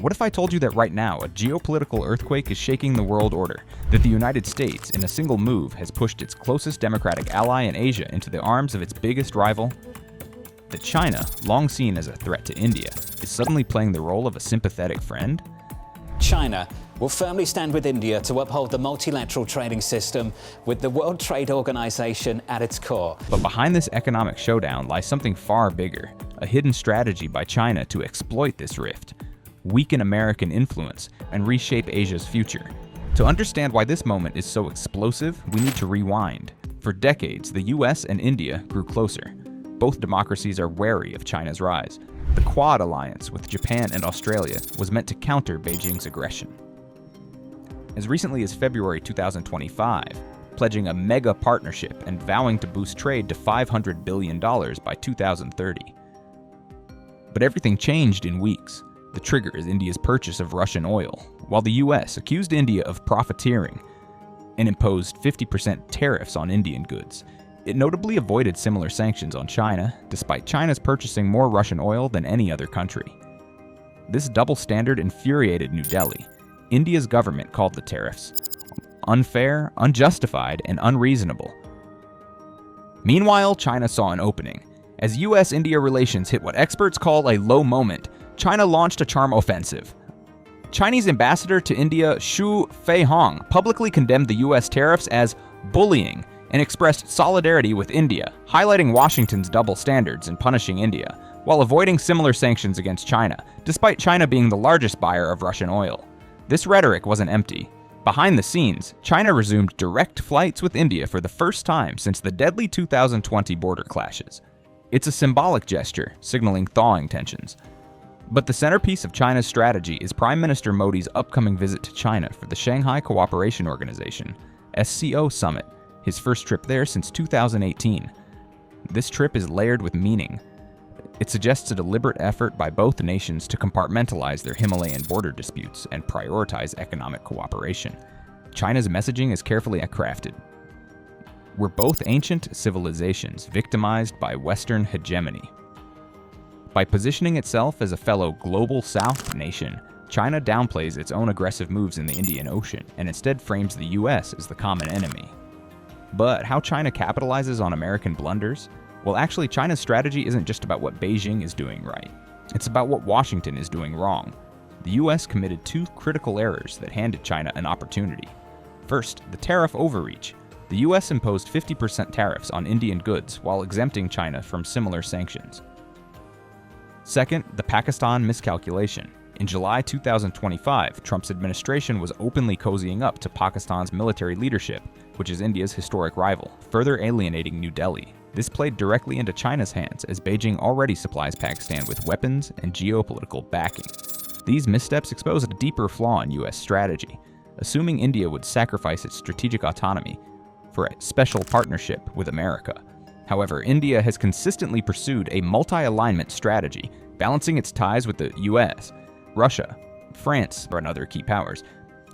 What if I told you that right now a geopolitical earthquake is shaking the world order, that the United States, in a single move, has pushed its closest democratic ally in Asia into the arms of its biggest rival? That China, long seen as a threat to India, is suddenly playing the role of a sympathetic friend? China will firmly stand with India to uphold the multilateral trading system with the World Trade Organization at its core. But behind this economic showdown lies something far bigger, a hidden strategy by China to exploit this rift, weaken American influence, and reshape Asia's future. To understand why this moment is so explosive, we need to rewind. For decades, the US and India grew closer. Both democracies are wary of China's rise. The Quad alliance with Japan and Australia was meant to counter Beijing's aggression. As recently as February 2025, pledging a mega partnership and vowing to boost trade to $500 billion by 2030. But everything changed in weeks. The trigger is India's purchase of Russian oil, while the US accused India of profiteering and imposed 50% tariffs on Indian goods. It notably avoided similar sanctions on China, despite China's purchasing more Russian oil than any other country. This double standard infuriated New Delhi. India's government called the tariffs unfair, unjustified, and unreasonable. Meanwhile, China saw an opening. As US-India relations hit what experts call a low moment, China launched a charm offensive. Chinese ambassador to India Xu Feihong publicly condemned the US tariffs as bullying and expressed solidarity with India, highlighting Washington's double standards in punishing India, while avoiding similar sanctions against China, despite China being the largest buyer of Russian oil. This rhetoric wasn't empty. Behind the scenes, China resumed direct flights with India for the first time since the deadly 2020 border clashes. It's a symbolic gesture, signaling thawing tensions. But the centerpiece of China's strategy is Prime Minister Modi's upcoming visit to China for the Shanghai Cooperation Organization, SCO Summit, his first trip there since 2018. This trip is layered with meaning. It suggests a deliberate effort by both nations to compartmentalize their Himalayan border disputes and prioritize economic cooperation. China's messaging is carefully crafted. We're both ancient civilizations victimized by Western hegemony. By positioning itself as a fellow global South nation, China downplays its own aggressive moves in the Indian Ocean and instead frames the US as the common enemy. But how China capitalizes on American blunders? Well, actually, China's strategy isn't just about what Beijing is doing right. It's about what Washington is doing wrong. The US committed two critical errors that handed China an opportunity. First, the tariff overreach. The US imposed 50% tariffs on Indian goods while exempting China from similar sanctions. Second, the Pakistan miscalculation. In July 2025, Trump's administration was openly cozying up to Pakistan's military leadership, which is India's historic rival, further alienating New Delhi. This played directly into China's hands, as Beijing already supplies Pakistan with weapons and geopolitical backing. These missteps expose a deeper flaw in US strategy, assuming India would sacrifice its strategic autonomy for a special partnership with America. However, India has consistently pursued a multi-alignment strategy, balancing its ties with the US, Russia, France, and other key powers,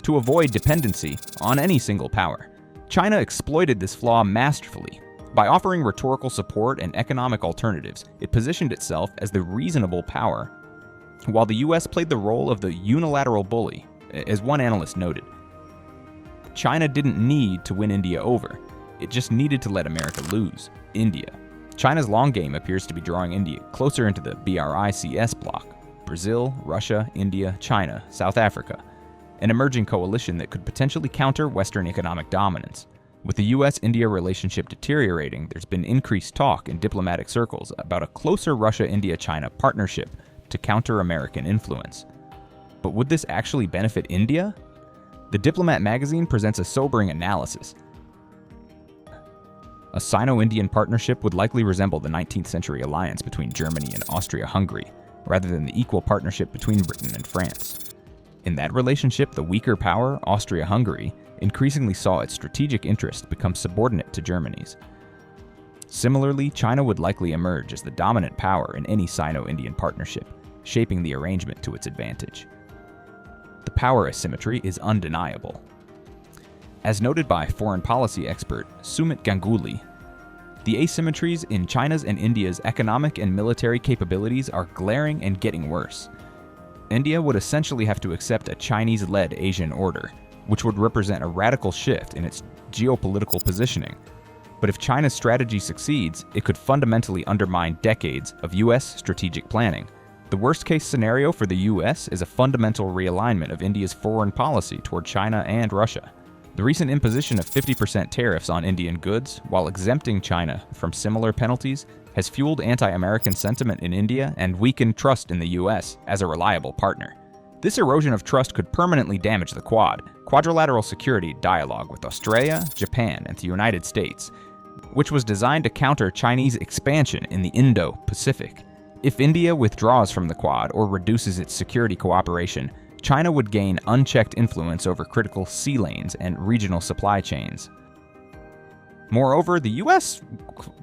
to avoid dependency on any single power. China exploited this flaw masterfully. By offering rhetorical support and economic alternatives, it positioned itself as the reasonable power, while the US played the role of the unilateral bully. As one analyst noted, China didn't need to win India over. It just needed to let America lose India. China's long game appears to be drawing India closer into the BRICS bloc: Brazil, Russia, India, China, South Africa, an emerging coalition that could potentially counter Western economic dominance. With the US-India relationship deteriorating, there's been increased talk in diplomatic circles about a closer Russia-India-China partnership to counter American influence. But would this actually benefit India? The Diplomat magazine presents a sobering analysis. A Sino-Indian partnership would likely resemble the 19th century alliance between Germany and Austria-Hungary, rather than the equal partnership between Britain and France. In that relationship, the weaker power, Austria-Hungary, increasingly saw its strategic interest become subordinate to Germany's. Similarly, China would likely emerge as the dominant power in any Sino-Indian partnership, shaping the arrangement to its advantage. The power asymmetry is undeniable. As noted by foreign policy expert Sumit Ganguly, the asymmetries in China's and India's economic and military capabilities are glaring and getting worse. India would essentially have to accept a Chinese-led Asian order, which would represent a radical shift in its geopolitical positioning. But if China's strategy succeeds, it could fundamentally undermine decades of US strategic planning. The worst-case scenario for the US is a fundamental realignment of India's foreign policy toward China and Russia. The recent imposition of 50% tariffs on Indian goods, while exempting China from similar penalties, has fueled anti-American sentiment in India and weakened trust in the US as a reliable partner. This erosion of trust could permanently damage the Quad, quadrilateral security dialogue with Australia, Japan, and the United States, which was designed to counter Chinese expansion in the Indo-Pacific. If India withdraws from the Quad or reduces its security cooperation, China would gain unchecked influence over critical sea lanes and regional supply chains. Moreover, the US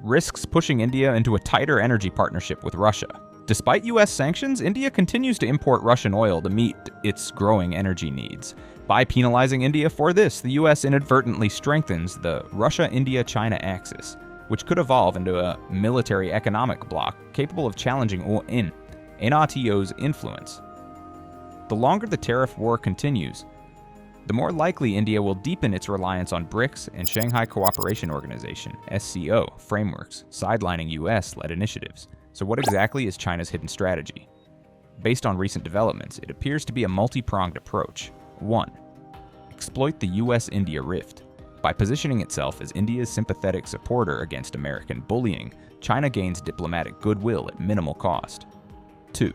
risks pushing India into a tighter energy partnership with Russia. Despite US sanctions, India continues to import Russian oil to meet its growing energy needs. By penalizing India for this, the US inadvertently strengthens the Russia-India-China axis, which could evolve into a military-economic bloc capable of challenging NATO's influence. The longer the tariff war continues, the more likely India will deepen its reliance on BRICS and Shanghai Cooperation Organization (SCO) frameworks, sidelining US-led initiatives. So what exactly is China's hidden strategy? Based on recent developments, it appears to be a multi-pronged approach. 1. Exploit the US-India rift. By positioning itself as India's sympathetic supporter against American bullying, China gains diplomatic goodwill at minimal cost. 2.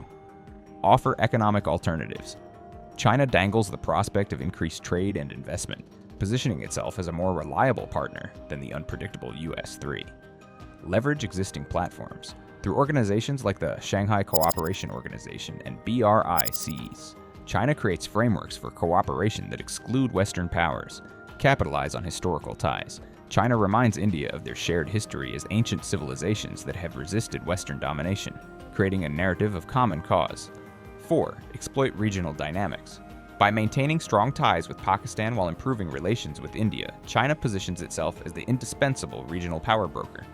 Offer economic alternatives. China dangles the prospect of increased trade and investment, positioning itself as a more reliable partner than the unpredictable US. 3. Leverage existing platforms. Through organizations like the Shanghai Cooperation Organization and BRICS, China creates frameworks for cooperation that exclude Western powers. Capitalize on historical ties. China reminds India of their shared history as ancient civilizations that have resisted Western domination, creating a narrative of common cause. 4. Exploit regional dynamics. By maintaining strong ties with Pakistan while improving relations with India, China positions itself as the indispensable regional power broker.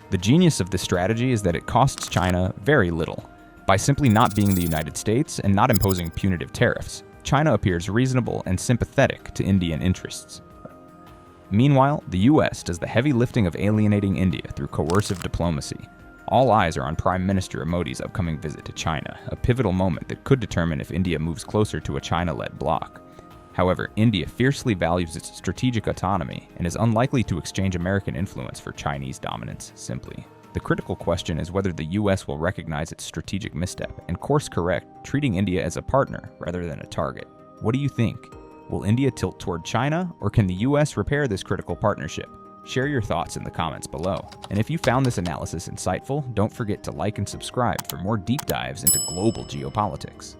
The genius of this strategy is that it costs China very little. By simply not being the United States and not imposing punitive tariffs, China appears reasonable and sympathetic to Indian interests. Meanwhile, the US does the heavy lifting of alienating India through coercive diplomacy. All eyes are on Prime Minister Modi's upcoming visit to China, a pivotal moment that could determine if India moves closer to a China-led bloc. However, India fiercely values its strategic autonomy and is unlikely to exchange American influence for Chinese dominance simply. The critical question is whether the US will recognize its strategic misstep and course correct, treating India as a partner rather than a target. What do you think? Will India tilt toward China, or can the US repair this critical partnership? Share your thoughts in the comments below. And if you found this analysis insightful, don't forget to like and subscribe for more deep dives into global geopolitics.